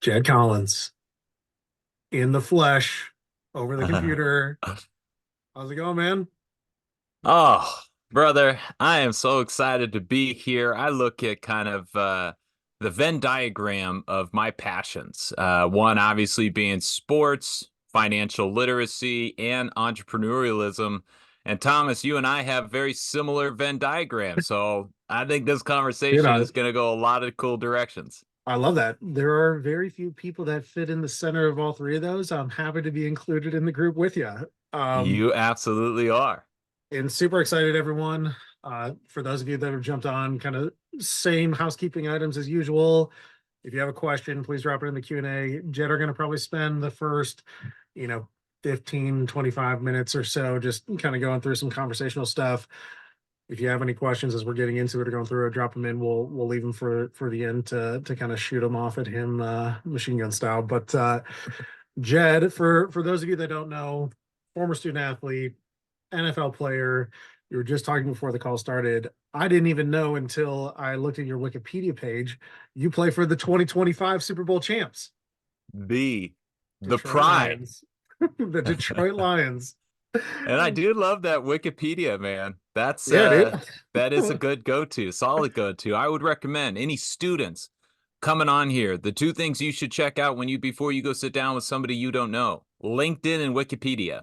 Jed Collins in the flesh over the computer. How's it going, man? Oh, brother, I am so excited to be here. I look at kind of the Venn diagram of my passions. One obviously being sports, financial literacy, and entrepreneurialism. And Thomas, you and I have very similar Venn diagrams. So I think this Dude, conversation I, is going to go a lot of cool directions. I love that. There are very few people that fit in the center of all three of those. I'm happy to be included in the group with you. Um, You absolutely are. and super excited, everyone. For those of you that have jumped on, kind of same housekeeping items as usual. If you have a question, please drop it in the Q&A. Jed are going to probably spend the first, you know, 15, 25 minutes or so just kind of going through some conversational stuff. If you have any questions as we're getting into it or going through it, drop them in. We'll leave them for the end to kind of shoot them off at him machine gun style. But Jed, for those of you that don't know, former student athlete, NFL player. You were just talking before the call started. I didn't even know until I looked at your Wikipedia page. You play for the 2025 Super Bowl champs, The the Detroit pride. Lions. The Detroit Lions. And I do love that Wikipedia, man. Yeah, dude. That is a good go-to, solid go-to. I would recommend any students coming on here, the two things you should check out when you before you go sit down with somebody you don't know. LinkedIn and Wikipedia.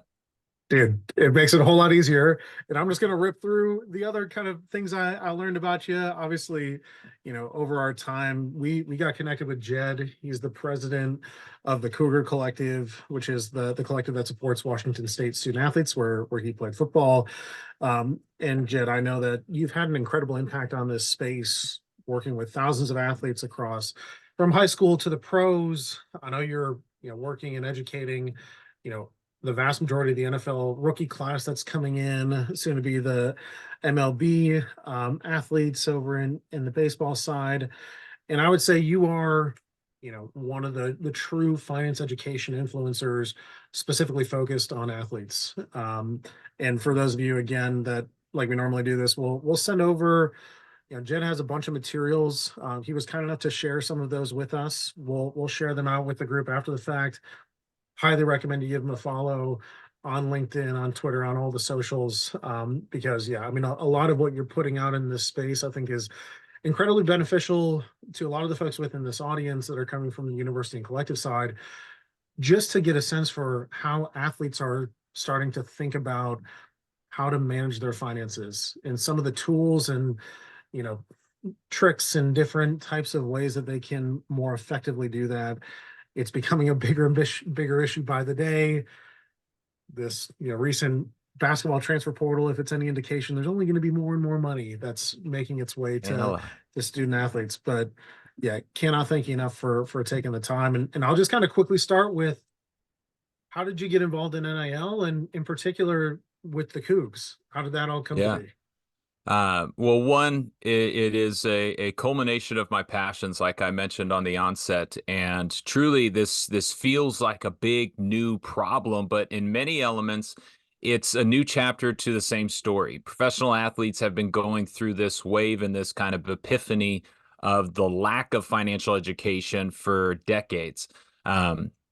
Dude, it makes it a whole lot easier. And I'm just going to rip through the other kind of things I learned about you. Obviously, over our time, we got connected with Jed. He's the president of the Cougar Collective, which is the collective that supports Washington State student athletes, where he played football. And Jed, I know that you've had an incredible impact on this space, working with thousands of athletes across from high school to the pros. I know you're working and educating, you know, the vast majority of the NFL rookie class that's coming in, soon to be the MLB athletes over in the baseball side. And I would say you are, one of the true finance education influencers specifically focused on athletes. And for those of you again that like we normally do this, we'll send over. Jen has a bunch of materials. He was kind enough to share some of those with us. We'll share them out with the group after the fact. Highly recommend you give them a follow on LinkedIn, on Twitter, on all the socials. Because yeah, I mean, a lot of what you're putting out in this space, I think, is incredibly beneficial to a lot of the folks within this audience that are coming from the university and collective side, just to get a sense for how athletes are starting to think about how to manage their finances and some of the tools and you know tricks and different types of ways that they can more effectively do that. It's becoming a bigger issue by the day. This recent basketball transfer portal, if it's any indication, there's only going to be more and more money that's making its way to Yeah. the student athletes. But yeah, cannot thank you enough for taking the time. And I'll just kind of quickly start with, how did you get involved in NIL, and in particular with the Cougs? How did that all come to Yeah. be? Well, one, it is a culmination of my passions, like I mentioned on the onset, and truly, this feels like a big new problem, but in many elements, it's a new chapter to the same story. Professional athletes have been going through this wave and this kind of epiphany of the lack of financial education for decades.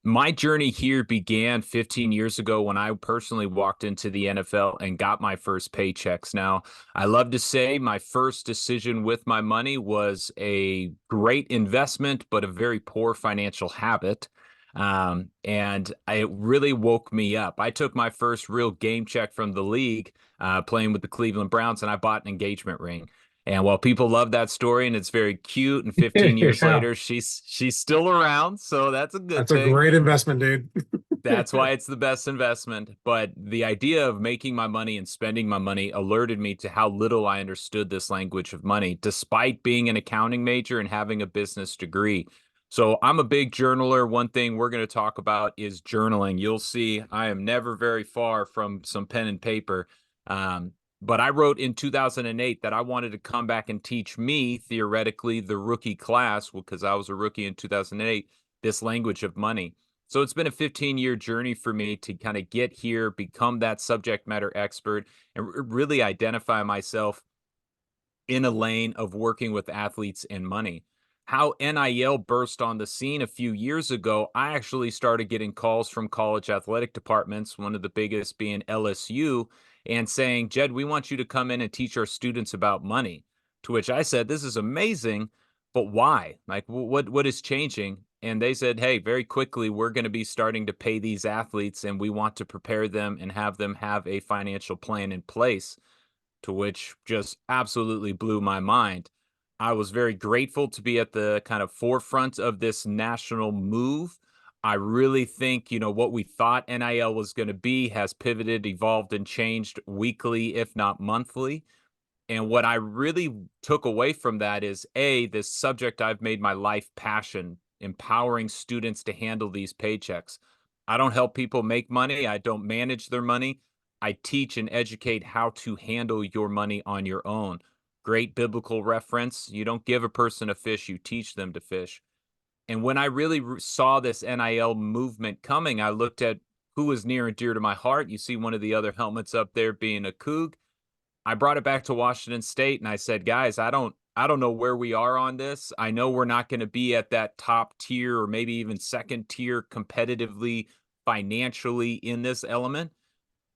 My journey here began 15 years ago when I personally walked into the NFL and got my first paychecks. Now, I love to say my first decision with my money was a great investment, but a very poor financial habit. And it really woke me up. I took my first real game check from the league, playing with the Cleveland Browns, and I bought an engagement ring. And while people love that story and it's very cute, and 15 years Yeah, later, she's still around, so that's a good that's a thing. great investment, dude. That's why it's the best investment. But the idea of making my money and spending my money alerted me to how little I understood this language of money, despite being an accounting major and having a business degree. So I'm a big journaler. One thing we're going to talk about is journaling. You'll see I am never very far from some pen and paper. But I wrote in 2008 that I wanted to come back and teach me, theoretically, the rookie class, because I was a rookie in 2008, this language of money. So it's been a 15-year journey for me to kind of get here, become that subject matter expert, and really identify myself in a lane of working with athletes and money. how NIL burst on the scene a few years ago, I actually started getting calls from college athletic departments, one of the biggest being LSU, and saying, Jed, we want you to come in and teach our students about money. To which I said, this is amazing, but why? Like, what is changing? And they said, hey, very quickly, we're going to be starting to pay these athletes, and we want to prepare them and have them have a financial plan in place, to which just absolutely blew my mind. I was very grateful to be at the kind of forefront of this national move. I really think, what we thought NIL was going to be has pivoted, evolved, and changed weekly, if not monthly. And what I really took away from that is this subject I've made my life passion, empowering students to handle these paychecks. I don't help people make money, I don't manage their money. I teach and educate how to handle your money on your own. Great biblical reference. You don't give a person a fish, you teach them to fish. And when I really saw this NIL movement coming, I looked at who was near and dear to my heart. You see one of the other helmets up there being a Coug. I brought it back to Washington State and I said, guys, I don't know where we are on this. I know we're not going to be at that top tier or maybe even second tier competitively financially in this element,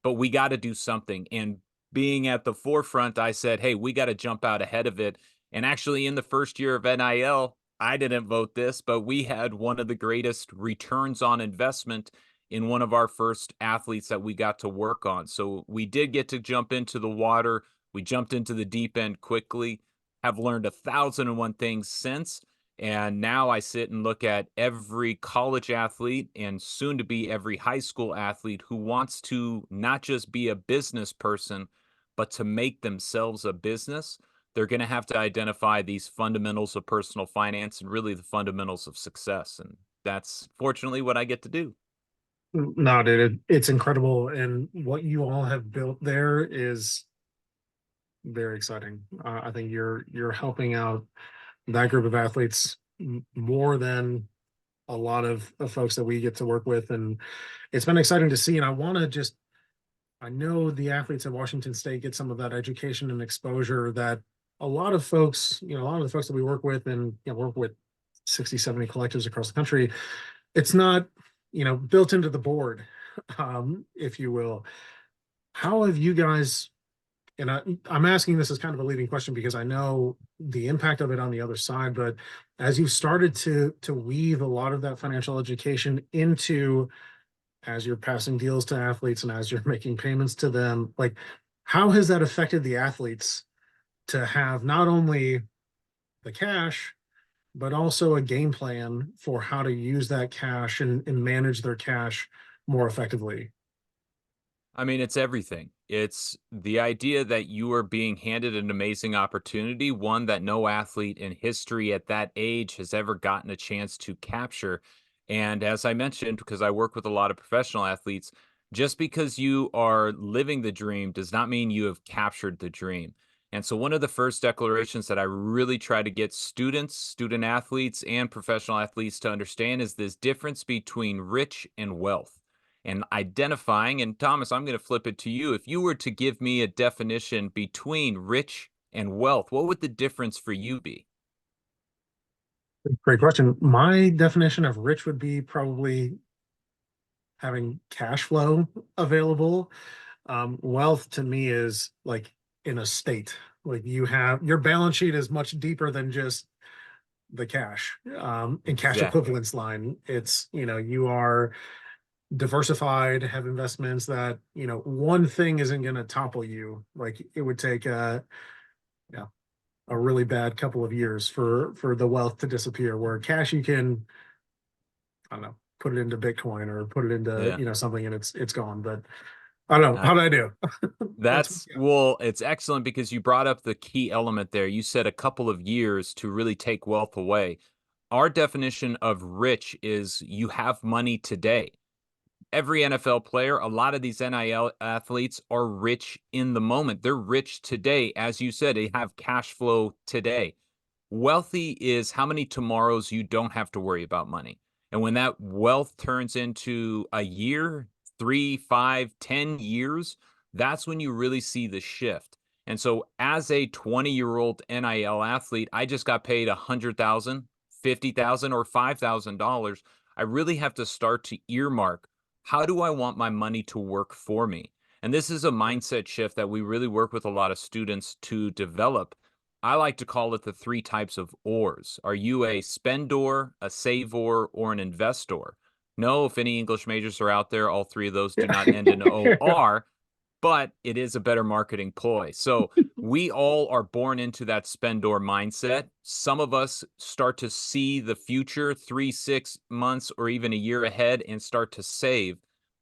but we got to do something. And being at the forefront, I said, hey, we got to jump out ahead of it. And actually, in the first year of NIL, I didn't vote this, but we had one of the greatest returns on investment in one of our first athletes that we got to work on. So we did get to jump into the water. We jumped into the deep end quickly, have learned 1,001 things since. And now I sit and look at every college athlete and soon to be every high school athlete who wants to not just be a business person, but to make themselves a business. They're going to have to identify these fundamentals of personal finance and really the fundamentals of success. And that's fortunately what I get to do. No, dude, it's incredible. And what you all have built there is very exciting. I think you're helping out that group of athletes more than a lot of folks that we get to work with. And it's been exciting to see. And I know the athletes at Washington State get some of that education and exposure that a lot of folks, a lot of the folks that we work with and work with 60, 70 collectives across the country, it's not, built into the board, if you will. How have you guys, and I'm asking this as kind of a leading question because I know the impact of it on the other side, but as you've started to weave a lot of that financial education into as you're passing deals to athletes and as you're making payments to them, like how has that affected the athletes to have not only the cash, but also a game plan for how to use that cash and manage their cash more effectively? I mean, it's everything. It's the idea that you are being handed an amazing opportunity, one that no athlete in history at that age has ever gotten a chance to capture. And as I mentioned, because I work with a lot of professional athletes, just because you are living the dream does not mean you have captured the dream. And so, one of the first declarations that I really try to get students, student athletes, and professional athletes to understand is this difference between rich and wealth and identifying. And Thomas, I'm going to flip it to you. If you were to give me a definition between rich and wealth, what would the difference for you be? Great question. My definition of rich would be probably having cash flow available. Wealth to me is like in a state. Like you have your balance sheet is much deeper than just the cash and cash Exactly. equivalence line. It's, you are diversified, have investments that, one thing isn't going to topple you. Like it would take yeah, a really bad couple of years for the wealth to disappear, where cash you can, I don't know, put it into Bitcoin or put it into, Yeah. something and it's gone. But I don't know. How did I do? That's That's well, it's excellent because you brought up the key element there. You said a couple of years to really take wealth away. Our definition of rich is you have money today. Every NFL player, a lot of these NIL athletes are rich in the moment. They're rich today. As you said, they have cash flow today. Wealthy is how many tomorrows you don't have to worry about money. And when that wealth turns into a year, 3, 5, 10 years, that's when you really see the shift. And so as a 20-year-old NIL athlete, I just got paid 100,000 $50,000 or $5,000, I really have to start to earmark, how do I want my money to work for me? And this is a mindset shift that we really work with a lot of students to develop. I like to call it the three types of ors. Are you a spendor, a savor, or an investor? No, if any English majors are out there, all three of those do not end in Yeah. OR, but it is a better marketing ploy. So we all are born into that spendor mindset. Some of us start to see the future 3, 6 months, or even a year ahead and start to save.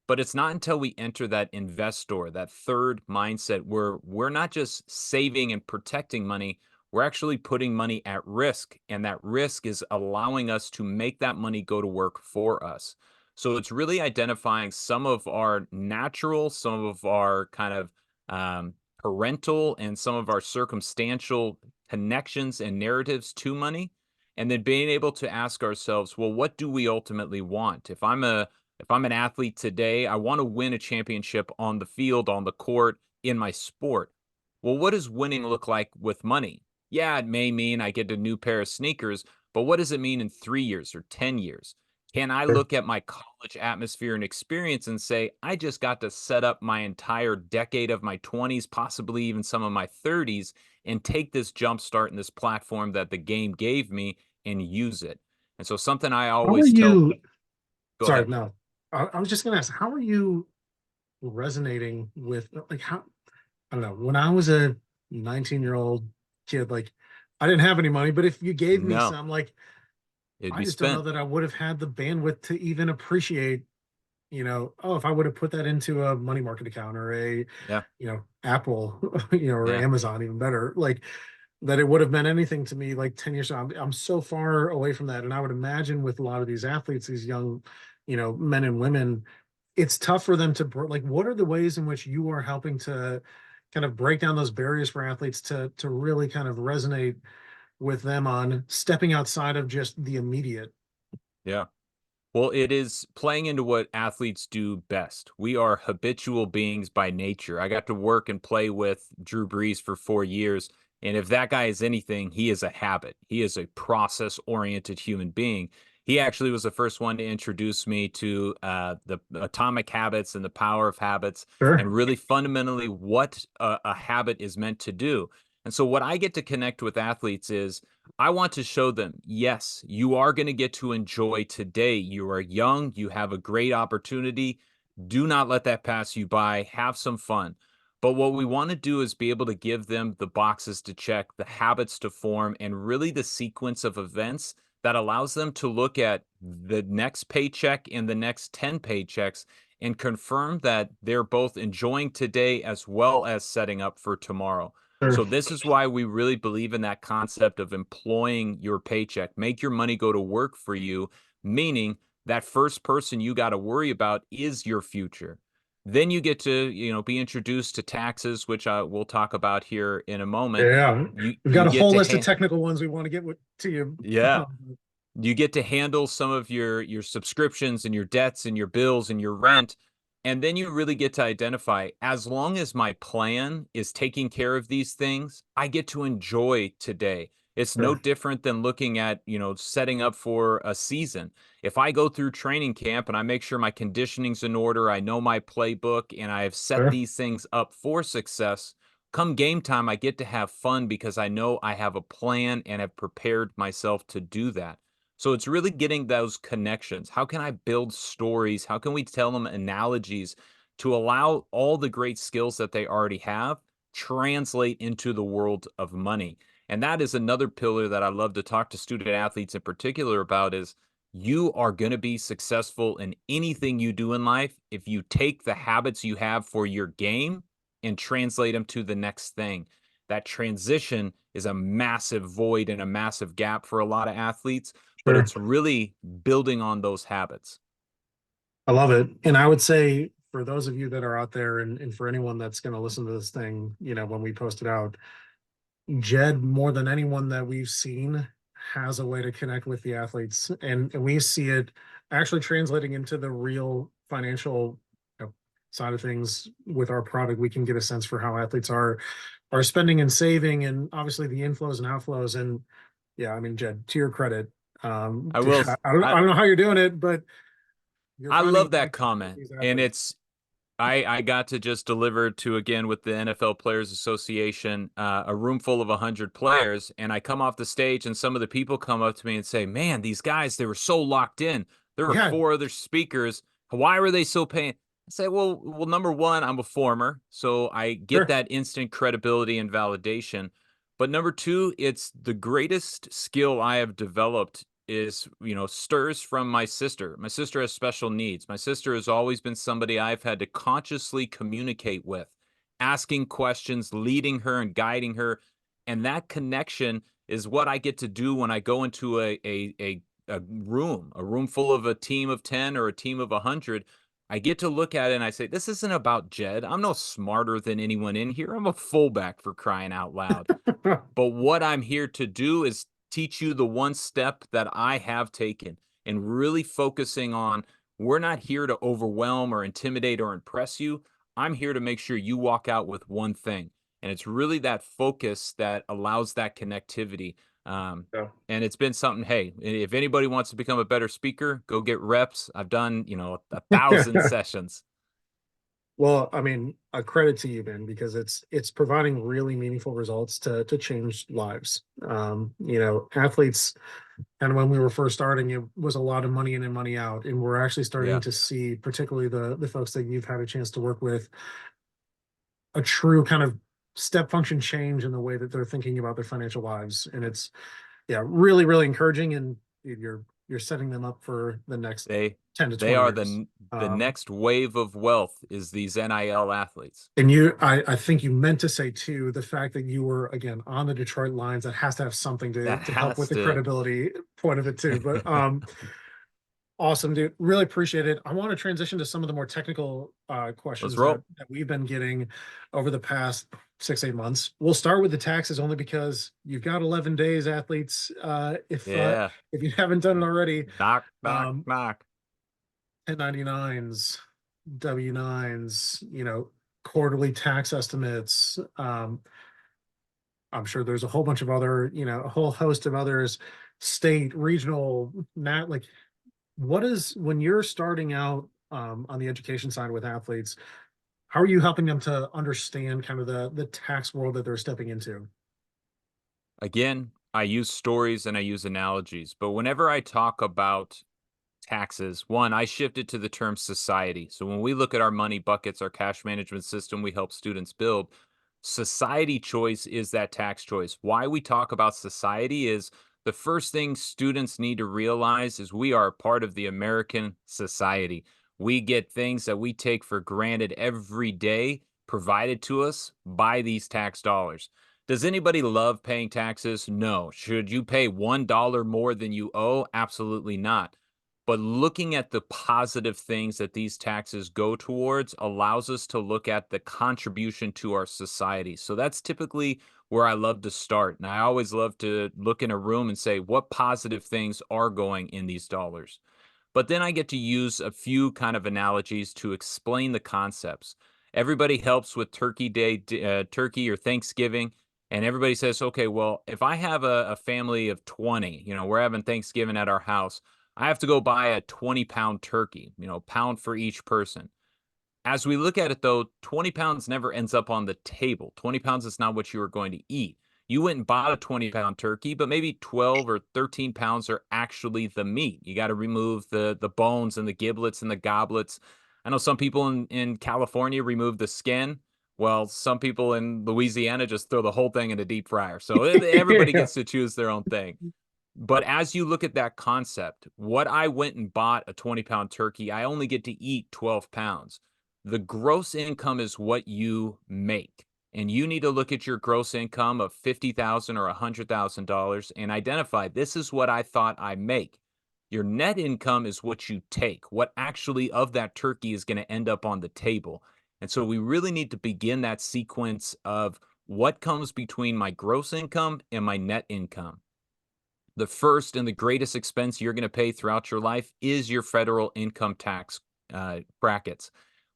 But it's not until we enter that investor, that third mindset, where we're not just saving and protecting money, we're actually putting money at risk. And that risk is allowing us to make that money go to work for us. So it's really identifying some of our natural, some of our kind of parental, and some of our circumstantial connections and narratives to money, and then being able to ask ourselves, well, what do we ultimately want? If I'm an athlete today, I want to win a championship on the field, on the court, in my sport. Well, what does winning look like with money? Yeah, it may mean I get a new pair of sneakers, but what does it mean in 3 years or 10 years? Can I Sure. look at my college atmosphere and experience and say, I just got to set up my entire decade of my 20s, possibly even some of my 30s, and take this jump start and this platform that the game gave me and use it? And so, something I How are always tell, you? go Sorry, ahead. no. I was just gonna ask, how are you resonating with like how I don't know, when I was a 19-year-old kid, like I didn't have any money, but if you gave me No, some, like it'd I be just don't know spent. that I would have had the bandwidth to even appreciate, oh, if I would have put that into a money market account or a, Yeah, Apple, or yeah, Amazon, even better, like that it would have meant anything to me like 10 years ago. I'm so far away from that. And I would imagine with a lot of these athletes, these young, men and women, it's tough for them to like, what are the ways in which you are helping to kind of break down those barriers for athletes to really kind of resonate with them on stepping outside of just the immediate? yeah. Well, it is playing into what athletes do best. We are habitual beings by nature. I got to work and play with Drew Brees for 4 years. And if that guy is anything, he is a habit. He is a process oriented human being. He actually was the first one to introduce me to the atomic habits and the power of habits, Sure. and really fundamentally what a habit is meant to do. And so, what I get to connect with athletes is, I want to show them, yes, you are going to get to enjoy today. You are young, you have a great opportunity. Do not let that pass you by. Have some fun. But what we want to do is be able to give them the boxes to check, the habits to form, and really the sequence of events that allows them to look at the next paycheck and the next 10 paychecks and confirm that they're both enjoying today as well as setting up for tomorrow. Sure. So this is why we really believe in that concept of employing your paycheck. Make your money go to work for you, meaning that first person you got to worry about is your future. Then you get to, be introduced to taxes, which we'll talk about here in a moment. Yeah. You We've got you a get whole to list of technical ones we want to get to you. yeah, you get to handle some of your subscriptions and your debts and your bills and your rent, and then you really get to identify, as long as my plan is taking care of these things, I get to enjoy today. It's no Sure. different than looking at, setting up for a season. If I go through training camp and I make sure my conditioning's in order, I know my playbook, and I have set Sure. these things up for success, come game time I get to have fun because I know I have a plan and have prepared myself to do that. So it's really getting those connections. How can I build stories? How can we tell them analogies to allow all the great skills that they already have translate into the world of money? And that is another pillar that I love to talk to student athletes in particular about, is you are going to be successful in anything you do in life if you take the habits you have for your game and translate them to the next thing. That transition is a massive void and a massive gap for a lot of athletes, but Sure. it's really building on those habits. I love it. And I would say for those of you that are out there, and for anyone that's going to listen to this thing, when we post it out, Jed, more than anyone that we've seen, has a way to connect with the athletes. And we see it actually translating into the real financial, side of things with our product. We can get a sense for how athletes are spending and saving, and obviously the inflows and outflows. And yeah, I mean, Jed, to your credit, I Dude, will. I don't know how you're doing it, but you're I finding love a way that to connect with comment. these And athletes. it's I got to just deliver to, again, with the NFL Players Association, a room full of 100 players, and I come off the stage and some of the people come up to me and say, "Man, these guys, they were so locked in. There were Yeah, four other speakers. Why were they so paying?" I say, well, number one, I'm a former, so I get sure. that instant credibility and validation. But number two, it's the greatest skill I have developed is, stirs from my sister. My sister has special needs. My sister has always been somebody I've had to consciously communicate with, asking questions, leading her and guiding her. And that connection is what I get to do when I go into a room full of a team of 10 or a team of 100. I get to look at it and I say, this isn't about Jed. I'm no smarter than anyone in here. I'm a fullback, for crying out loud. But what I'm here to do is teach you the one step that I have taken, and really focusing on, we're not here to overwhelm or intimidate or impress you. I'm here to make sure you walk out with one thing. And it's really that focus that allows that connectivity. Um, Yeah. and it's been something, hey, if anybody wants to become a better speaker, go get reps. I've done, 1,000 sessions. Well, I mean, a credit to you, Ben, because it's providing really meaningful results to change lives. Athletes, and when we were first starting, it was a lot of money in and money out, and we're actually starting Yeah. to see, particularly the folks that you've had a chance to work with, a true kind of step function change in the way that they're thinking about their financial lives, and it's yeah, really, really encouraging, and you're setting them up for the next They 10 to they 20 are years. the next wave of wealth is these NIL athletes. And I think you meant to say too, the fact that you were again on the Detroit Lions, that has to have something That to help with has the to. credibility point of it too. But awesome, dude. Really appreciate it. I want to transition to some of the more technical Let's questions roll. that we've been getting over the past 6, 8 months. We'll start with the taxes only because you've got 11 days, athletes. Yeah. If you haven't done it already, Knock, knock, um, knock. 1099s, W9s, quarterly tax estimates. I'm sure there's a whole bunch of other, a whole host of others, state, regional, nat like what is when you're starting out on the education side with athletes, how are you helping them to understand kind of the tax world that they're stepping into? Again, I use stories and I use analogies, but whenever I talk about taxes, one, I shifted to the term society. So when we look at our money buckets, our cash management system we help students build, society choice is that tax choice. Why we talk about society is the first thing students need to realize is we are part of the American society. We get things that we take for granted every day provided to us by these tax dollars. Does anybody love paying taxes? No. Should you pay $1 more than you owe? Absolutely not. But looking at the positive things that these taxes go towards allows us to look at the contribution to our society. So that's typically where I love to start. And I always love to look in a room and say, what positive things are going in these dollars? But then I get to use a few kind of analogies to explain the concepts. Everybody helps with Turkey Day, Turkey or Thanksgiving, and everybody says, okay, well, if I have a family of 20, we're having Thanksgiving at our house, I have to go buy a 20-pound turkey, pound for each person. As we look at it, though, 20 pounds never ends up on the table. 20 pounds is not what you are going to eat. You went and bought a 20-pound turkey, but maybe 12 or 13 pounds are actually the meat. You got to remove the bones and the giblets and the goblets. I know some people in California remove the skin. Well, some people in Louisiana just throw the whole thing in a deep fryer. So everybody Yeah. gets to choose their own thing. But as you look at that concept, what I went and bought a 20-pound turkey, I only get to eat 12 pounds. The gross income is what you make. And you need to look at your gross income of $50,000 or $100,000 and identify this is what I thought I make. Your net income is what you take, what actually of that turkey is going to end up on the table. And so we really need to begin that sequence of what comes between my gross income and my net income. The first and the greatest expense you're going to pay throughout your life is your federal income tax brackets.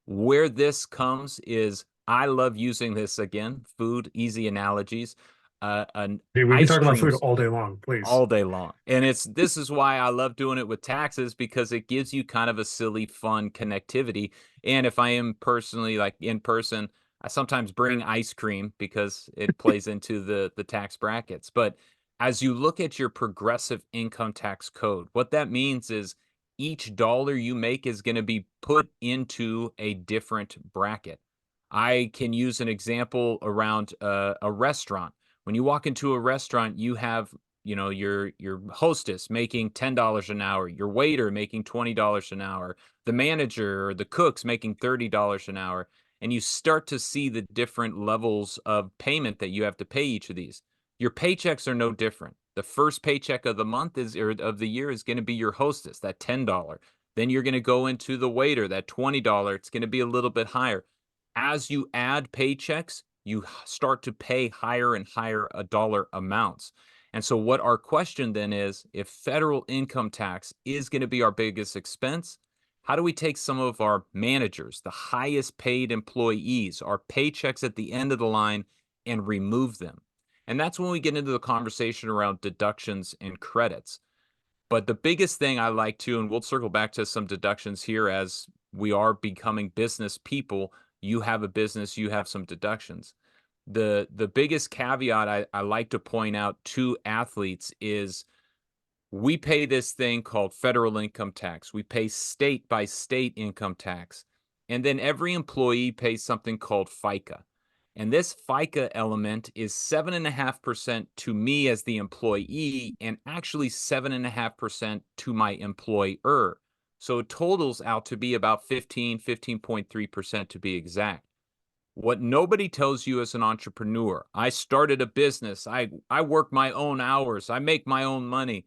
Where this comes is I love using this again, food, easy analogies. an Dude, we can ice talk about cream food all day long, please. all day long. And this is why I love doing it with taxes, because it gives you kind of a silly, fun connectivity. And if I am personally like in person, I sometimes bring ice cream because it plays into the tax brackets. But as you look at your progressive income tax code, what that means is each dollar you make is going to be put into a different bracket. I can use an example around a restaurant. When you walk into a restaurant, you have, your hostess making $10 an hour, your waiter making $20 an hour, the manager or the cooks making $30 an hour, and you start to see the different levels of payment that you have to pay each of these. Your paychecks are no different. The first paycheck of the month is, or of the year, is going to be your hostess, that $10. Then you're going to go into the waiter, that $20. It's going to be a little bit higher. As you add paychecks, you start to pay higher and higher dollar amounts. And so, what our question then is, if federal income tax is going to be our biggest expense, how do we take some of our managers, the highest paid employees, our paychecks at the end of the line, and remove them? And that's when we get into the conversation around deductions and credits. But the biggest thing I like to, and we'll circle back to some deductions here as we are becoming business people. You have a business, you have some deductions. The biggest caveat I like to point out to athletes is we pay this thing called federal income tax. We pay state by state income tax. And then every employee pays something called FICA. And this FICA element is 7.5% to me as the employee, and actually 7.5% to my employer. So it totals out to be about 15.3% to be exact. What nobody tells you as an entrepreneur, I started a business, I work my own hours, I make my own money.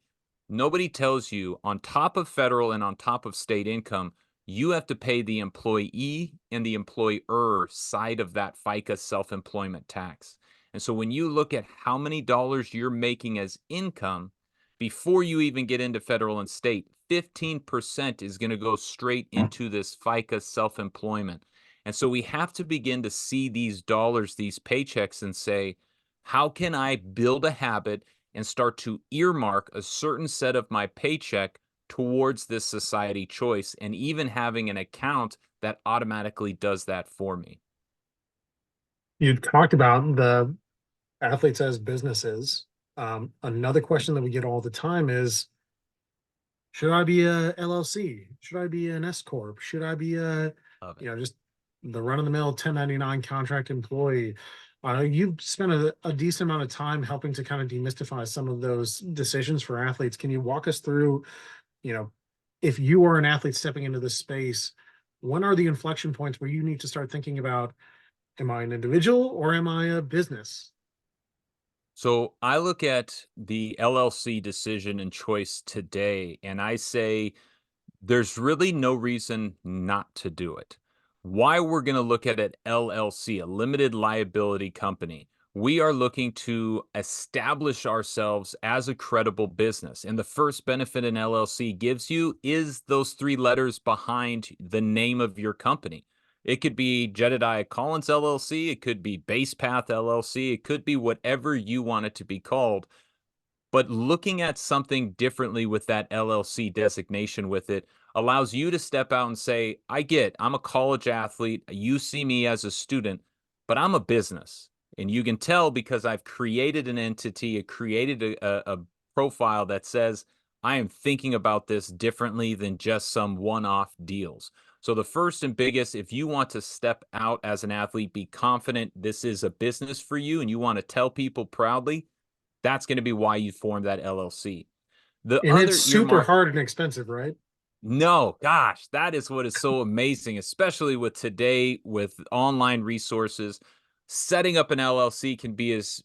Nobody tells you on top of federal and on top of state income, you have to pay the employee and the employer side of that FICA self-employment tax. And so when you look at how many dollars you're making as income before you even get into federal and state, 15% is going to go straight into this FICA self-employment. And so we have to begin to see these dollars, these paychecks, and say, how can I build a habit and start to earmark a certain set of my paycheck towards this society choice, and even having an account that automatically does that for me? You talked about the athletes as businesses. Another question that we get all the time is, should I be a LLC? Should I be an S corp? Should I be Love it. just the run of the mill 1099 contract employee? You've spent a decent amount of time helping to kind of demystify some of those decisions for athletes. Can you walk us through, you know, if you are an athlete stepping into this space, when are the inflection points where you need to start thinking about, am I an individual or am I a business? So I look at the LLC decision and choice today, and I say, there's really no reason not to do it. Why we're going to look at an LLC, a limited liability company. We are looking to establish ourselves as a credible business. And the first benefit an LLC gives you is those three letters behind the name of your company. It could be Jedediah Collins LLC, it could be Basepath LLC, it could be whatever you want it to be called. But looking at something differently with that LLC designation with it allows you to step out and say, I'm a college athlete. You see me as a student, but I'm a business. And you can tell because I've created an entity, created a profile that says, I am thinking about this differently than just some one off deals. So, the first and biggest, if you want to step out as an athlete, be confident this is a business for you and you want to tell people proudly, that's going to be why you formed that LLC. The And it's other super earmark, hard and expensive, right? no, gosh, that is what is so amazing, especially with today with online resources. Setting up an LLC can be as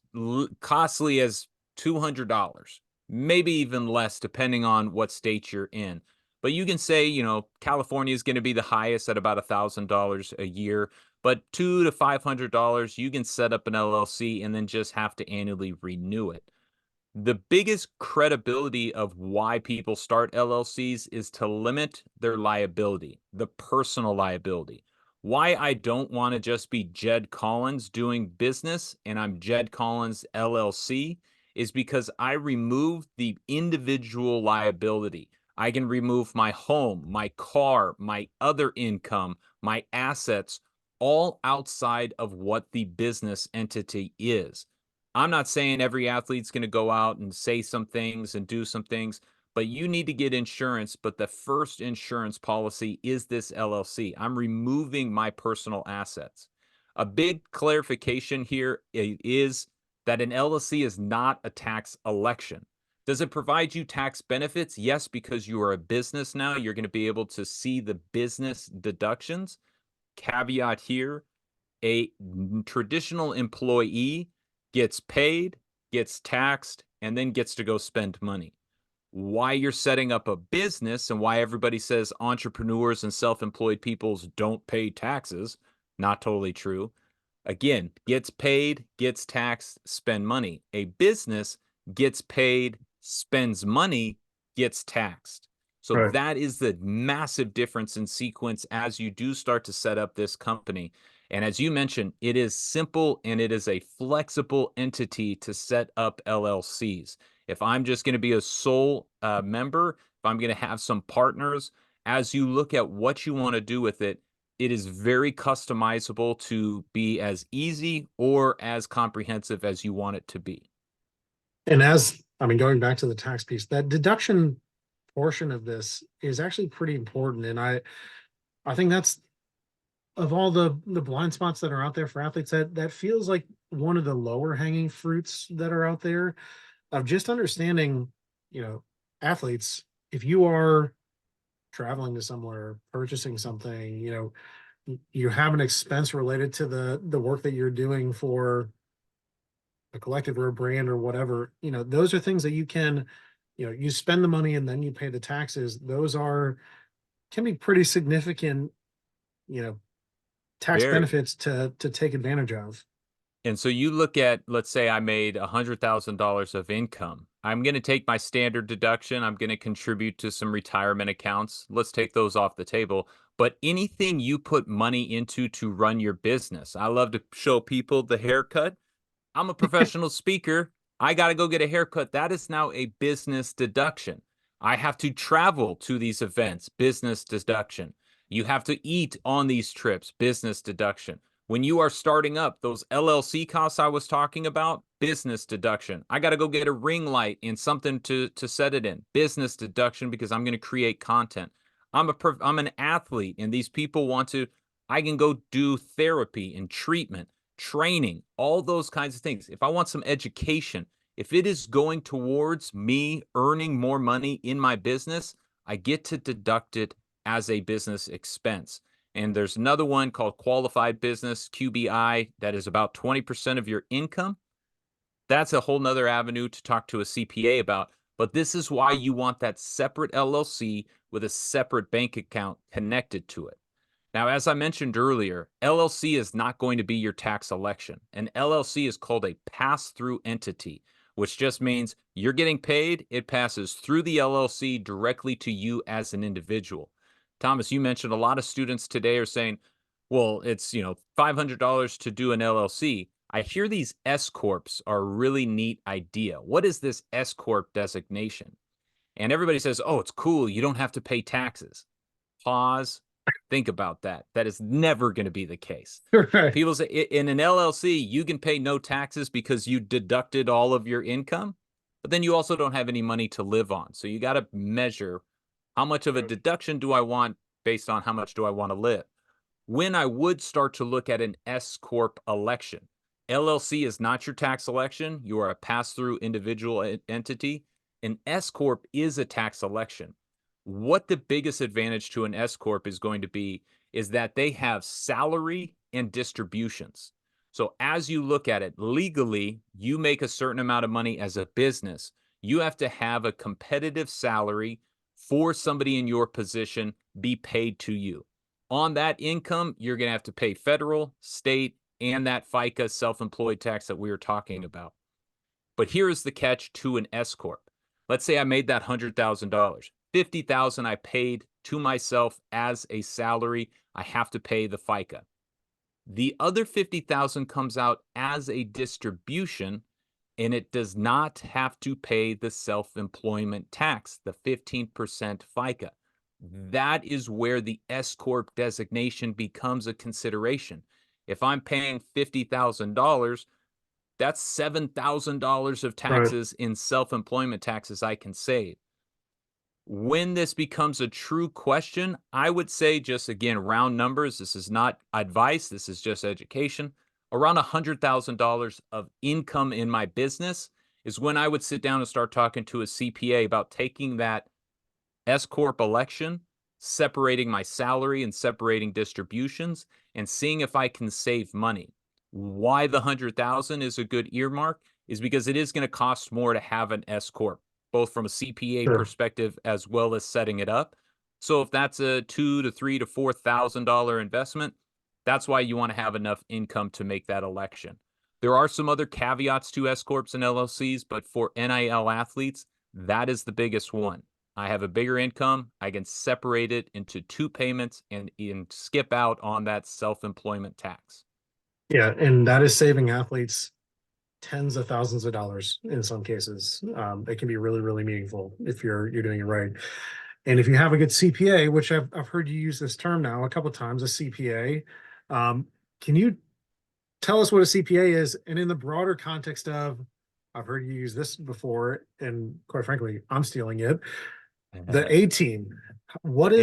costly as $200, maybe even less, depending on what state you're in. But you can say, California is going to be the highest at about $1,000 a year, but $200 to $500, you can set up an LLC and then just have to annually renew it. The biggest credibility of why people start LLCs is to limit their liability, the personal liability. Why I don't want to just be Jed Collins doing business and I'm Jed Collins LLC is because I remove the individual liability. I can remove my home, my car, my other income, my assets, all outside of what the business entity is. I'm not saying every athlete's going to go out and say some things and do some things, but you need to get insurance. But the first insurance policy is this LLC. I'm removing my personal assets. A big clarification here is that an LLC is not a tax election. Does it provide you tax benefits? Yes, because you are a business now. You're going to be able to see the business deductions. Caveat here, a traditional employee gets paid, gets taxed, and then gets to go spend money. Why you're setting up a business and why everybody says entrepreneurs and self-employed peoples don't pay taxes, not totally true. Again, gets paid, gets taxed, spend money. A business gets paid, spends money, gets taxed. So Right. that is the massive difference in sequence as you do start to set up this company. And as you mentioned, it is simple and it is a flexible entity to set up LLCs. If I'm just going to be a sole member, if I'm going to have some partners, as you look at what you want to do with it, it is very customizable to be as easy or as comprehensive as you want it to be. And as I mean, going back to the tax piece, that deduction portion of this is actually pretty important. And I think that's of all the blind spots that are out there for athletes, that feels like one of the lower hanging fruits that are out there of just understanding, you know, athletes, if you are traveling to somewhere, purchasing something, you have an expense related to the work that you're doing for a collective or a brand or whatever, those are things that you can, you spend the money and then you pay the taxes. Those are can be pretty significant, you know, tax Very. benefits to take advantage of. And so you look at, let's say I made $100,000 of income. I'm going to take my standard deduction. I'm going to contribute to some retirement accounts. Let's take those off the table. But anything you put money into to run your business, I love to show people the haircut. I'm a professional speaker. I got to go get a haircut. That is now a business deduction. I have to travel to these events, business deduction. You have to eat on these trips, business deduction. When you are starting up, those LLC costs I was talking about, business deduction. I got to go get a ring light and something to set it in, business deduction, because I'm going to create content. I'm an athlete, and these people want to. I can go do therapy and treatment, training, all those kinds of things. If I want some education, if it is going towards me earning more money in my business, I get to deduct it as a business expense. And there's another one called qualified business, QBI, that is about 20% of your income. That's a whole nother avenue to talk to a CPA about. But this is why you want that separate LLC with a separate bank account connected to it. Now, as I mentioned earlier, LLC is not going to be your tax election. An LLC is called a pass-through entity, which just means you're getting paid, it passes through the LLC directly to you as an individual. Thomas, you mentioned a lot of students today are saying, well, it's, $500 to do an LLC. I hear these S corps are a really neat idea. What is this S corp designation? And everybody says, oh, it's cool. You don't have to pay taxes. Pause. Think about that. That is never going to be the case. Right. People say in an LLC, you can pay no taxes because you deducted all of your income, but then you also don't have any money to live on. So you got to measure how much of a deduction do I want based on how much do I want to live. When I would start to look at an S Corp election, LLC is not your tax election. You are a pass-through individual entity. An S Corp is a tax election. What the biggest advantage to an S Corp is going to be is that they have salary and distributions. So as you look at it legally, you make a certain amount of money as a business. You have to have a competitive salary for somebody in your position be paid to you. On that income, you're going to have to pay federal, state, and that FICA self-employed tax that we were talking about. But here is the catch to an S Corp. Let's say I made that $100,000. 50,000 I paid to myself as a salary. I have to pay the FICA. The other 50,000 comes out as a distribution, and it does not have to pay the self-employment tax, the 15% FICA. That is where the S corp designation becomes a consideration. If I'm paying $50,000, that's $7,000 of Right. taxes in self-employment taxes I can save. When this becomes a true question, I would say, just again, round numbers. This is not advice. This is just education. Around $100,000 of income in my business is when I would sit down and start talking to a CPA about taking that S corp election, separating my salary and separating distributions, and seeing if I can save money. Why the 100,000 is a good earmark is because it is going to cost more to have an S corp, both from a CPA Sure. perspective as well as setting it up. So if that's a $2,000 to $3,000 to $4,000 investment, that's why you want to have enough income to make that election. There are some other caveats to S corps and LLCs, but for NIL athletes, that is the biggest one. I have a bigger income. I can separate it into two payments and skip out on that self-employment tax. Yeah, and that is saving athletes tens of thousands of dollars in some cases. It can be really, really meaningful if you're doing it right. And if you have a good CPA, which I've heard you use this term now a couple of times, a CPA, can you tell us what a CPA is? And in the broader context of, I've heard you use this before, and quite frankly, I'm stealing it. The A team. A What team.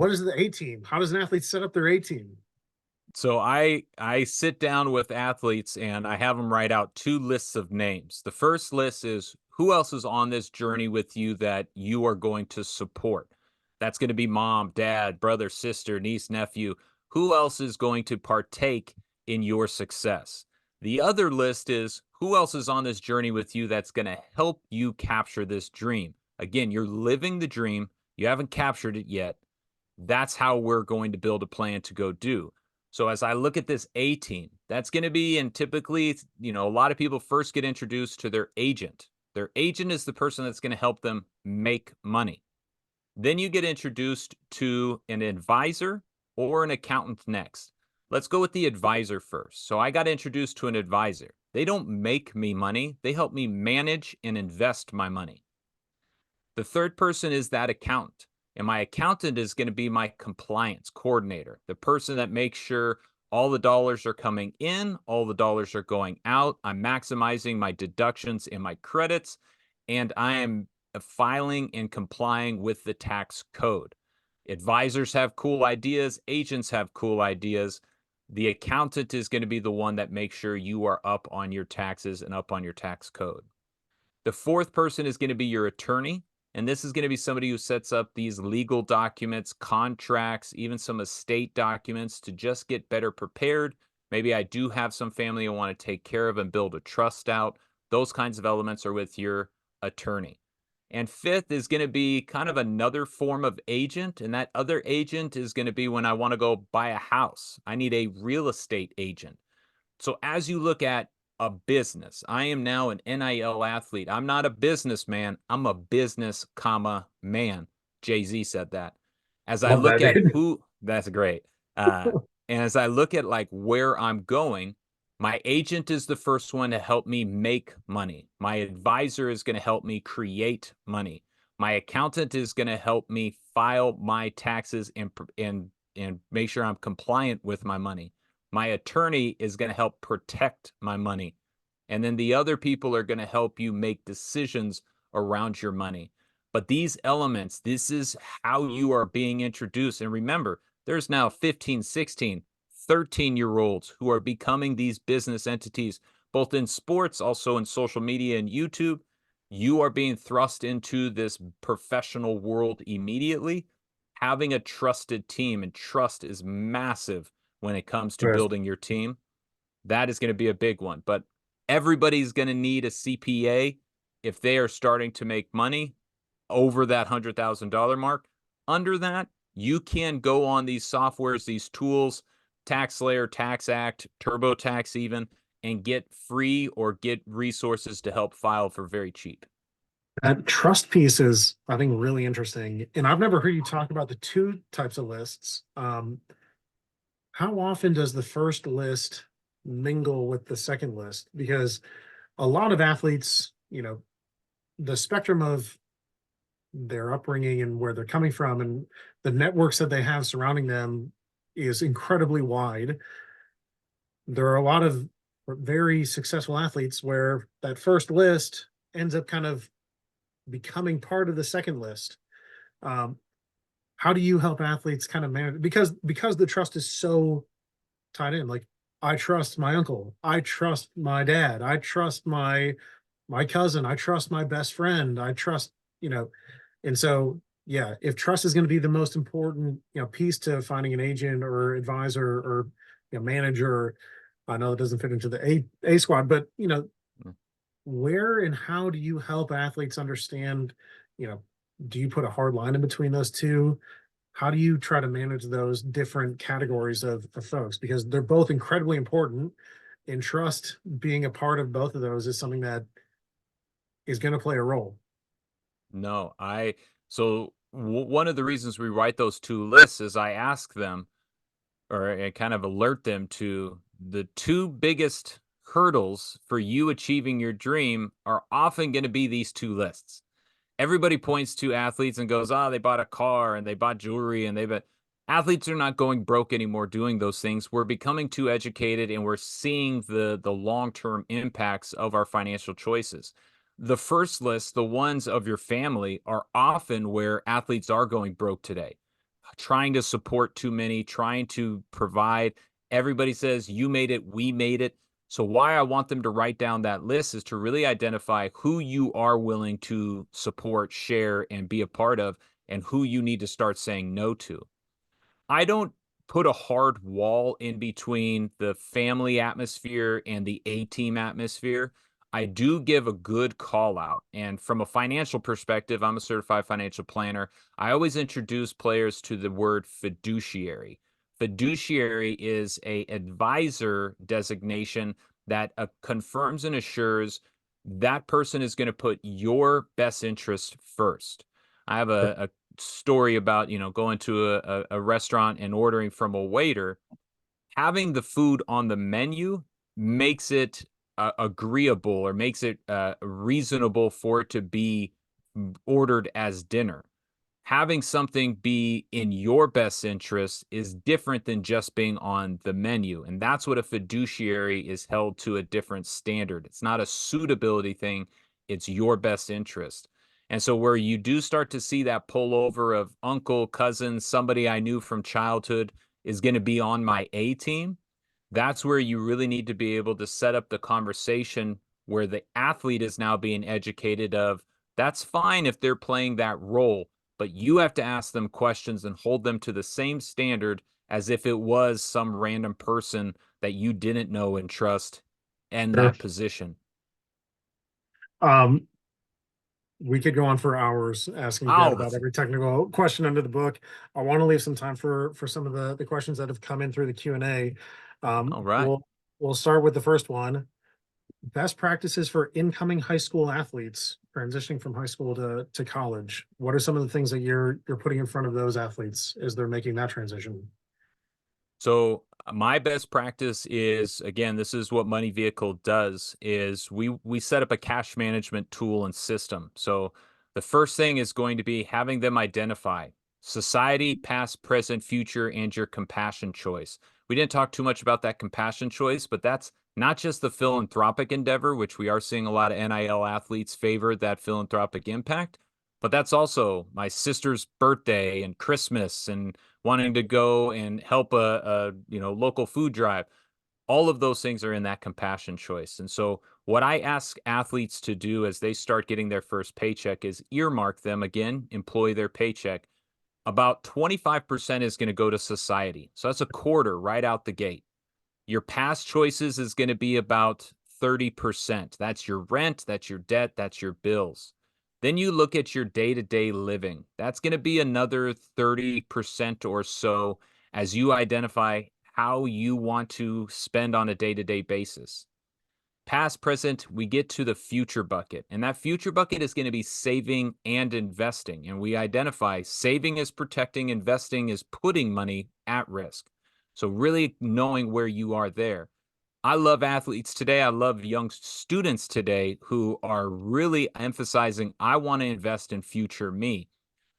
is the A team? How does an athlete set up their A team? So I sit down with athletes and I have them write out two lists of names. The first list is who else is on this journey with you that you are going to support. That's going to be mom, dad, brother, sister, niece, nephew. Who else is going to partake in your success? The other list is who else is on this journey with you that's going to help you capture this dream. Again, you're living the dream. You haven't captured it yet. That's how we're going to build a plan to go do. So as I look at this A team, that's going to be, and typically, a lot of people first get introduced to their agent. Their agent is the person that's going to help them make money. Then you get introduced to an advisor or an accountant next. Let's go with the advisor first. So I got introduced to an advisor. They don't make me money. They help me manage and invest my money. The third person is that accountant. And my accountant is going to be my compliance coordinator, the person that makes sure all the dollars are coming in, all the dollars are going out. I'm maximizing my deductions and my credits, and I am filing and complying with the tax code. Advisors have cool ideas, agents have cool ideas. The accountant is going to be the one that makes sure you are up on your taxes and up on your tax code. The fourth person is going to be your attorney. And this is going to be somebody who sets up these legal documents, contracts, even some estate documents to just get better prepared. Maybe I do have some family I want to take care of and build a trust out. Those kinds of elements are with your attorney. And fifth is going to be kind of another form of agent. And that other agent is going to be when I want to go buy a house. I need a real estate agent. So as you look at a business, I am now an NIL athlete. I'm not a businessman. I'm a business, comma, man. Jay-Z said that. As I Love that, look at dude. who, that's great. And as I look at like where I'm going, my agent is the first one to help me make money. My advisor is going to help me create money. My accountant is going to help me file my taxes and make sure I'm compliant with my money. My attorney is going to help protect my money. And then the other people are going to help you make decisions around your money. But these elements, this is how you are being introduced. And remember, there's now 15, 16, 13-year-olds who are becoming these business entities, both in sports, also in social media and YouTube. You are being thrust into this professional world immediately. Having a trusted team, and trust is massive when it comes to Right. building your team. That is going to be a big one. But everybody's going to need a CPA if they are starting to make money over that $100,000 mark. Under that, you can go on these softwares, these tools, TaxSlayer, TaxAct, TurboTax even, and get free or get resources to help file for very cheap. That trust piece is, I think, really interesting. And I've never heard you talk about the two types of lists. How often does the first list mingle with the second list? Because a lot of athletes, the spectrum of their upbringing and where they're coming from and the networks that they have surrounding them is incredibly wide. There are a lot of very successful athletes where that first list ends up kind of becoming part of the second list. Um, how do you help athletes kind of manage because the trust is so tied in? Like, I trust my uncle, I trust my dad, I trust my cousin, I trust my best friend, I trust, you know, and so yeah, if trust is going to be the most important, piece to finding an agent or advisor or manager, I know it doesn't fit into the A squad, but Mm. where and how do you help athletes understand, you know, do you put a hard line in between those two? How do you try to manage those different categories of folks? Because they're both incredibly important, and trust being a part of both of those is something that is going to play a role. No, one of the reasons we write those two lists is I ask them, or I kind of alert them to the two biggest hurdles for you achieving your dream are often going to be these two lists. Everybody points to athletes and goes, "Ah, they bought a car and they bought jewelry and they bought." Athletes are not going broke anymore doing those things. We're becoming too educated and we're seeing the long-term impacts of our financial choices. The first list, the ones of your family, are often where athletes are going broke today, trying to support too many, trying to provide. Everybody says, "You made it, we made it." So, why I want them to write down that list is to really identify who you are willing to support, share, and be a part of, and who you need to start saying no to. I don't put a hard wall in between the family atmosphere and the A team atmosphere. I do give a good call out. And from a financial perspective, I'm a certified financial planner. I always introduce players to the word fiduciary. Fiduciary is a advisor designation that confirms and assures that person is going to put your best interest first. I have a story about, going to a restaurant and ordering from a waiter. Having the food on the menu makes it agreeable, or makes it reasonable for it to be ordered as dinner. Having something be in your best interest is different than just being on the menu. And that's what a fiduciary is held to a different standard. It's not a suitability thing, it's your best interest. And so, where you do start to see that pullover of uncle, cousin, somebody I knew from childhood is going to be on my A team, that's where you really need to be able to set up the conversation where the athlete is now being educated of, that's fine if they're playing that role, but you have to ask them questions and hold them to the same standard as if it was some random person that you didn't know and trust in Sure. that position. Um, we could go on for hours asking Jed Oh, about that's every technical question under the book. I want to leave some time for some of the questions that have come in through the Q&A. all right. We'll start with the first one. Best practices for incoming high school athletes transitioning from high school to college. What are some of the things that you're putting in front of those athletes as they're making that transition? So my best practice is, again, this is what Money Vehicle does, is we set up a cash management tool and system. So the first thing is going to be having them identify society, past, present, future, and your compassion choice. We didn't talk too much about that compassion choice, but that's not just the philanthropic endeavor, which we are seeing a lot of NIL athletes favor that philanthropic impact, but that's also my sister's birthday and Christmas and wanting to go and help a local food drive. All of those things are in that compassion choice. And so what I ask athletes to do as they start getting their first paycheck is earmark them, again, employ their paycheck. About 25% is going to go to society. So that's a quarter right out the gate. Your past choices is going to be about 30%. That's your rent, that's your debt, that's your bills. Then you look at your day to day living. That's going to be another 30% or so as you identify how you want to spend on a day to day basis. Past, present, we get to the future bucket. And that future bucket is going to be saving and investing. And we identify saving is protecting, investing is putting money at risk. So, really knowing where you are there. I love athletes today. I love young students today who are really emphasizing, I want to invest in future me.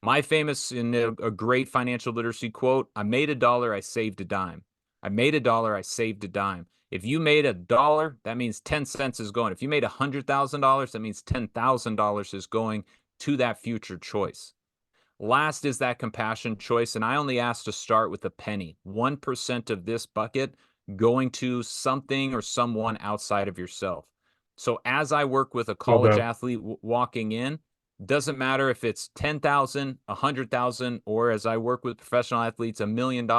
My famous and a great financial literacy quote, I made a dollar, I saved a dime. I made a dollar, I saved a dime. If you made a dollar, that means 10 cents is going. If you made $100,000, that means $10,000 is going to that future choice. Last is that compassion choice. And I only ask to start with a penny, 1% of this bucket going to something or someone outside of yourself. So as I work with a Well college done. athlete walking in, doesn't matter if it's 10,000, 100,000, or as I work with professional athletes, $1 million.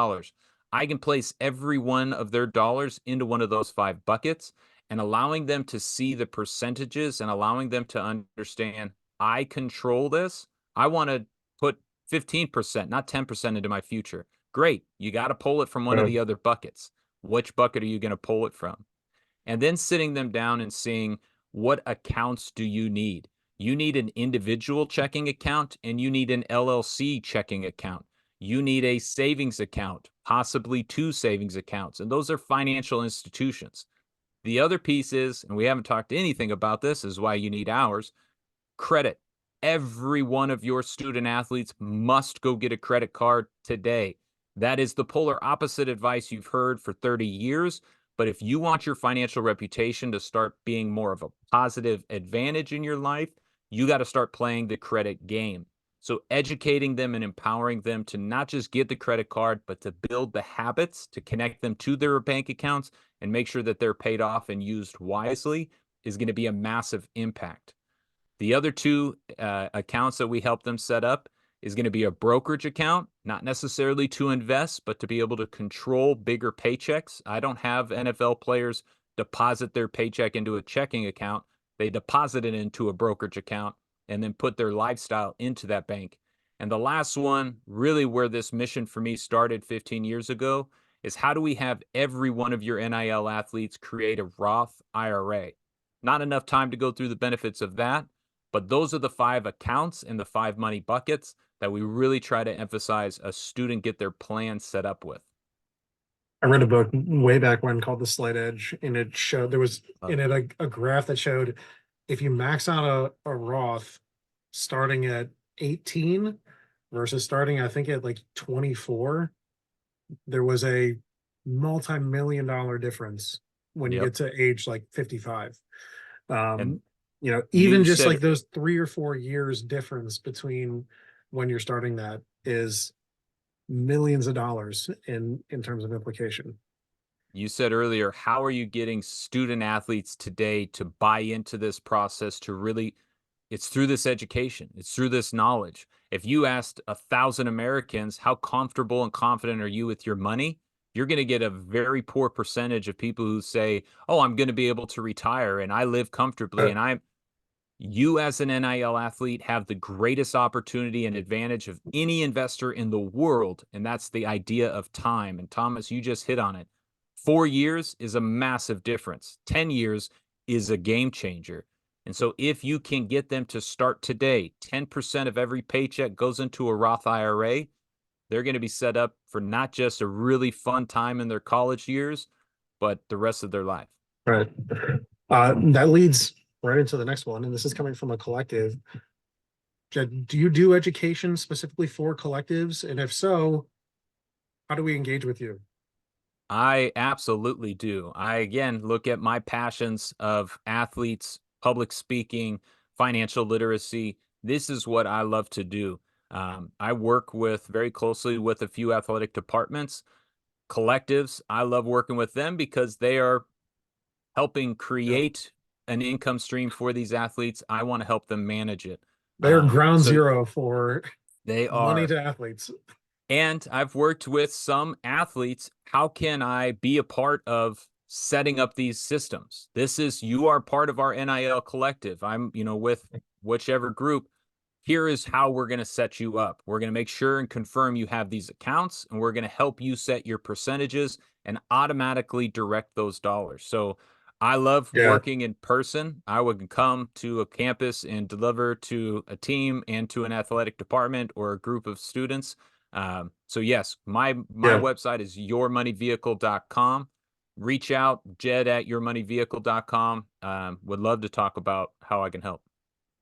I can place every one of their dollars into one of those 5 buckets and allowing them to see the percentages and allowing them to understand I control this. I want to put 15%, not 10% into my future. Great. You got to pull it from one of Right. the other buckets. Which bucket are you going to pull it from? And then sitting them down and seeing what accounts do you need? You need an individual checking account and you need an LLC checking account. You need a savings account, possibly 2 savings accounts. And those are financial institutions. The other piece is, and we haven't talked anything about this, is why you need ours, credit. Every one of your student athletes must go get a credit card today. That is the polar opposite advice you've heard for 30 years. But if you want your financial reputation to start being more of a positive advantage in your life, you got to start playing the credit game. So, educating them and empowering them to not just get the credit card, but to build the habits to connect them to their bank accounts and make sure that they're paid off and used wisely is going to be a massive impact. The other 2 accounts that we help them set up is going to be a brokerage account, not necessarily to invest, but to be able to control bigger paychecks. I don't have NFL players deposit their paycheck into a checking account. They deposit it into a brokerage account and then put their lifestyle into that bank. And the last one, really where this mission for me started 15 years ago, is how do we have every one of your NIL athletes create a Roth IRA? Not enough time to go through the benefits of that, but those are the 5 accounts and the 5 money buckets that we really try to emphasize a student get their plan set up with. I read a book way back when called The Slight Edge, and it showed there was Love in it. it a graph that showed if you max out a Roth starting at 18 versus starting, I think, at like 24, there was a multi-million dollar difference when you Yep. get to age like 55. And Um, you even just said like those 3 or 4 years difference between when you're starting that is millions of dollars in terms of implication. you said earlier, how are you getting student athletes today to buy into this process to really it's through this education, it's through this knowledge. If you asked 1,000 Americans, how comfortable and confident are you with your money? You're going to get a very poor percentage of people who say, "Oh, I'm going to be able to retire and I live comfortably Right. and I'm you as an NIL athlete have the greatest opportunity and advantage of any investor in the world, and that's the idea of time. And Thomas, you just hit on it. 4 years is a massive difference. 10 years is a game changer. And so if you can get them to start today, 10% of every paycheck goes into a Roth IRA, they're going to be set up for not just a really fun time in their college years, but the rest of their life. Right. That leads right into the next one, and this is coming from a collective. Jed, do you do education specifically for collectives? And if so, how do we engage with you? I absolutely do. I again look at my passions of athletes, public speaking, financial literacy. This is what I love to do. I work with very closely with a few athletic departments, collectives. I love working with them because they are helping Yeah. create an income stream for these athletes. I want to help them manage it. They're ground So zero for they money are to athletes. and I've worked with some athletes. How can I be a part of setting up these systems? This is you are part of our NIL collective. I'm, with whichever group. Here is how we're going to set you up. We're going to make sure and confirm you have these accounts, and we're going to help you set your percentages and automatically direct those dollars. So I love Yeah. working in person. I would come to a campus and deliver to a team and to an athletic department or a group of students. So yes, my Yeah. website is yourmoneyvehicle.com. Reach out, Jed at yourmoneyvehicle.com. Would love to talk about how I can help.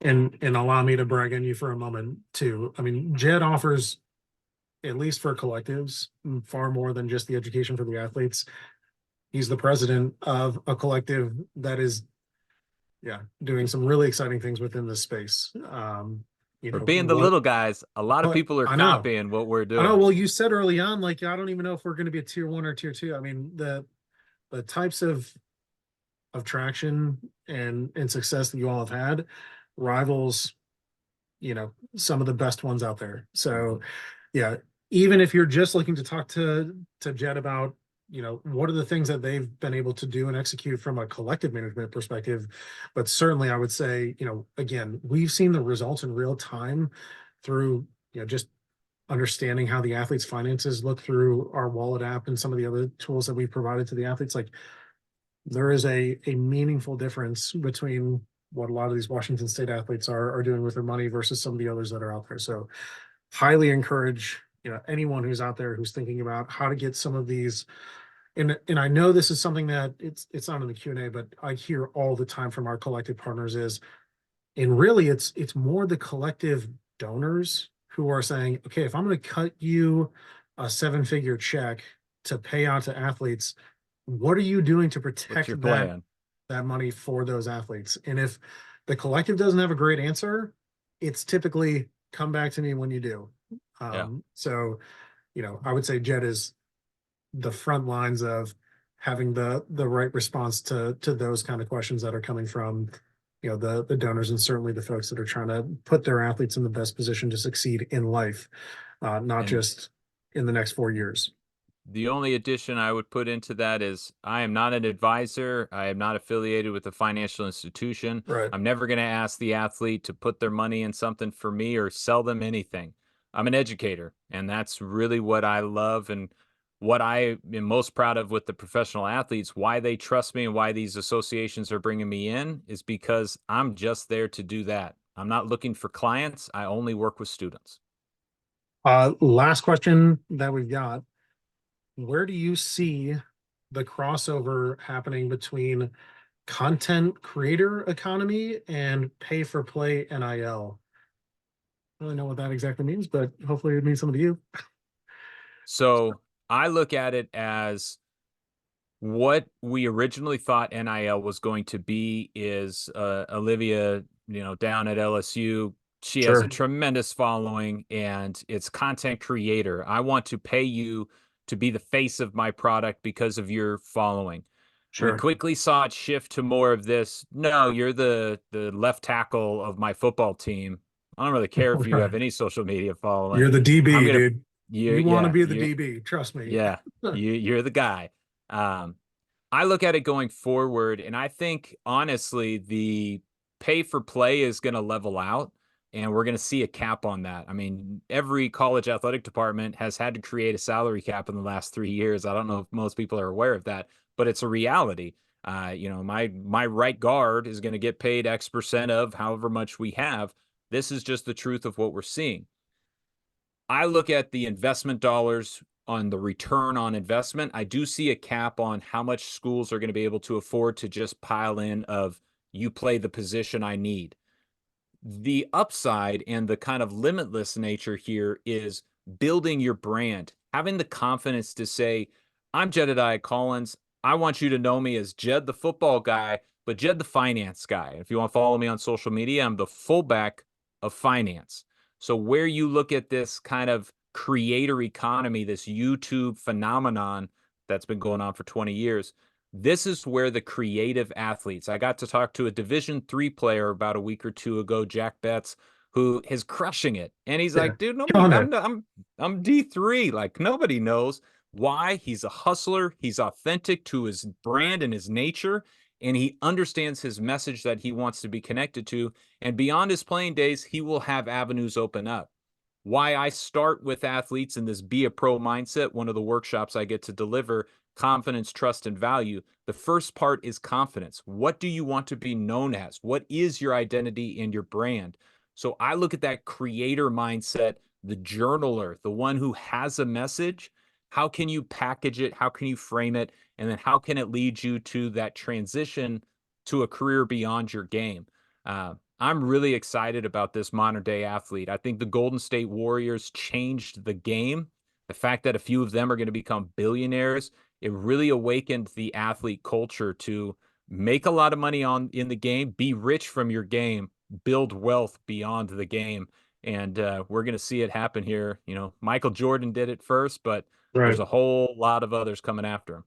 And allow me to brag on you for a moment too. I mean, Jed offers, at least for collectives, far more than just the education for the athletes. He's the president of a collective that is, yeah, doing some really exciting things within this space. For being the What little guys, a lot of what people are I know. copying what we're I know. doing. Well, you said early on, like, I don't even know if we're going to be a tier one or tier two. I mean, the types of traction and success that you all have had rivals, some of the best ones out there. So Mhm. yeah, even if you're just looking to talk to Jed about, what are the things that they've been able to do and execute from a collective management perspective. But certainly I would say, again, we've seen the results in real time through, just understanding how the athletes' finances look through our wallet app and some of the other tools that we've provided to the athletes. Like, there is a meaningful difference between what a lot of these Washington State athletes are doing with their money versus some of the others that are out there. So highly encourage, anyone who's out there who's thinking about how to get some of these. And I know this is something that it's not in the Q&A, but I hear all the time from our collective partners is, and really it's more the collective donors who are saying, okay, if I'm going to cut you a seven-figure check to pay out to athletes, what are you doing to What's your protect plan? that money for those athletes? And if the collective doesn't have a great answer, it's typically come back to me when you do. Yeah. So, I would say Jed is the front lines of having the right response to those kind of questions that are coming from, the donors, and certainly the folks that are trying to put their athletes in the best position to succeed in life, not And just in the next 4 years. the only addition I would put into that is I am not an advisor. I am not affiliated with a financial institution. Right. I'm never going to ask the athlete to put their money in something for me or sell them anything. I'm an educator, and that's really what I love and what I am most proud of with the professional athletes. Why they trust me and why these associations are bringing me in is because I'm just there to do that. I'm not looking for clients. I only work with students. Last question that we've got. Where do you see the crossover happening between content creator economy and pay for play NIL? I don't really know what that exactly means, but hopefully it means something to you. So I look at it as what we originally thought NIL was going to be is Olivia, down at LSU. She has a Sure, tremendous following and it's content creator. I want to pay you to be the face of my product because of your following. We sure. quickly saw it shift to more of this. No, you're the left tackle of my football team. I don't really care if you Right. have any social media following. You're the I'm DB, gonna dude. you You want to yeah, be the you DB, trust me. yeah, you're the guy. Um, I look at it going forward, and I think honestly, the pay for play is going to level out, and we're going to see a cap on that. I mean, every college athletic department has had to create a salary cap in the last 3 years. I don't know if most people are aware of that, but it's a reality. My right guard is going to get paid X percent of however much we have. This is just the truth of what we're seeing. I look at the investment dollars on the return on investment. I do see a cap on how much schools are going to be able to afford to just pile in of you play the position I need. The upside and the kind of limitless nature here is building your brand, having the confidence to say, I'm Jedediah Collins. I want you to know me as Jed the football guy, but Jed the finance guy. If you want to follow me on social media, I'm the fullback of finance. So, where you look at this kind of creator economy, this YouTube phenomenon that's been going on for 20 years, this is where the creative athletes. I got to talk to a Division 3 player about a week or two ago, Jack Betts, who is crushing it. And he's Yeah, like, dude, nobody, killing it. I'm D3. Like nobody knows why. He's a hustler. He's authentic to his brand and his nature. And he understands his message that he wants to be connected to. And beyond his playing days, he will have avenues open up. why I start with athletes in this be a pro mindset, one of the workshops I get to deliver, confidence, trust, and value. The first part is confidence. What do you want to be known as? What is your identity and your brand? So I look at that creator mindset, the journaler, the one who has a message. How can you package it? How can you frame it? And then how can it lead you to that transition to a career beyond your game? I'm really excited about this modern day athlete. I think the Golden State Warriors changed the game. The fact that a few of them are going to become billionaires, it really awakened the athlete culture to make a lot of money on in the game, be rich from your game, build wealth beyond the game. And we're going to see it happen here. You know, Michael Jordan did it first, but there's Right. a whole lot of others coming after him.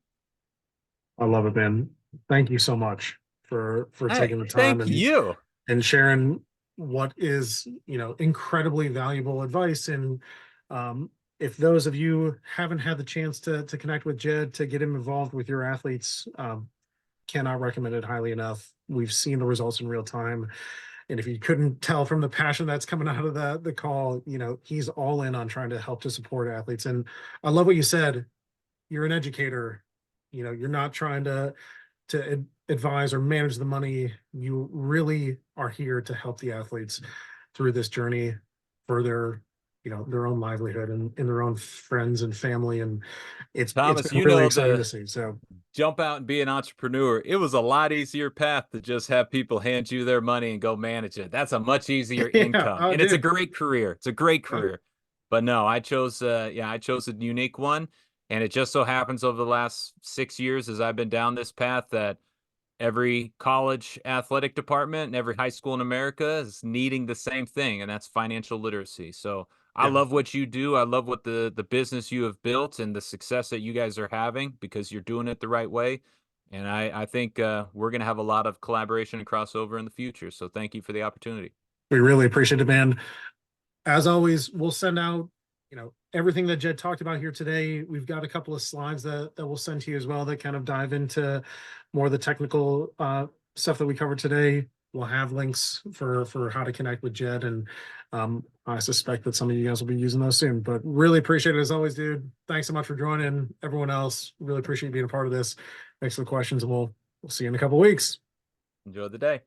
I love it, man. Thank you so much for Hey, taking the time thank you. and sharing what is, incredibly valuable advice. And if those of you haven't had the chance to connect with Jed, to get him involved with your athletes, cannot recommend it highly enough. We've seen the results in real time. And if you couldn't tell from the passion that's coming out of the call, he's all in on trying to help to support athletes. And I love what you said. You're an educator. You're not trying to advise or manage the money. You really are here to help the athletes through this journey for their own livelihood and their own friends and family. And it's Thomas, been you really know, exciting the to see. So jump out and be an entrepreneur. It was a lot easier path to just have people hand you their money and go manage it. That's a much easier yeah, income. oh And it's a dude. great career. It's a great career. But no, I chose a unique one. And it just so happens over the last 6 years as I've been down this path that every college athletic department and every high school in America is needing the same thing, and that's financial literacy. So I Yeah, love what you do. I love what the business you have built and the success that you guys are having because you're doing it the right way. And I think we're going to have a lot of collaboration and crossover in the future. So thank you for the opportunity. we really appreciate it, man. As always, we'll send out, everything that Jed talked about here today. We've got a couple of slides that we'll send to you as well that kind of dive into more of the technical stuff that we covered today. We'll have links for how to connect with Jed, and I suspect that some of you guys will be using those soon. But really appreciate it as always, dude. Thanks so much for joining. Everyone else, really appreciate being a part of this. Thanks for the questions, and we'll see you in a couple of weeks. Enjoy the day.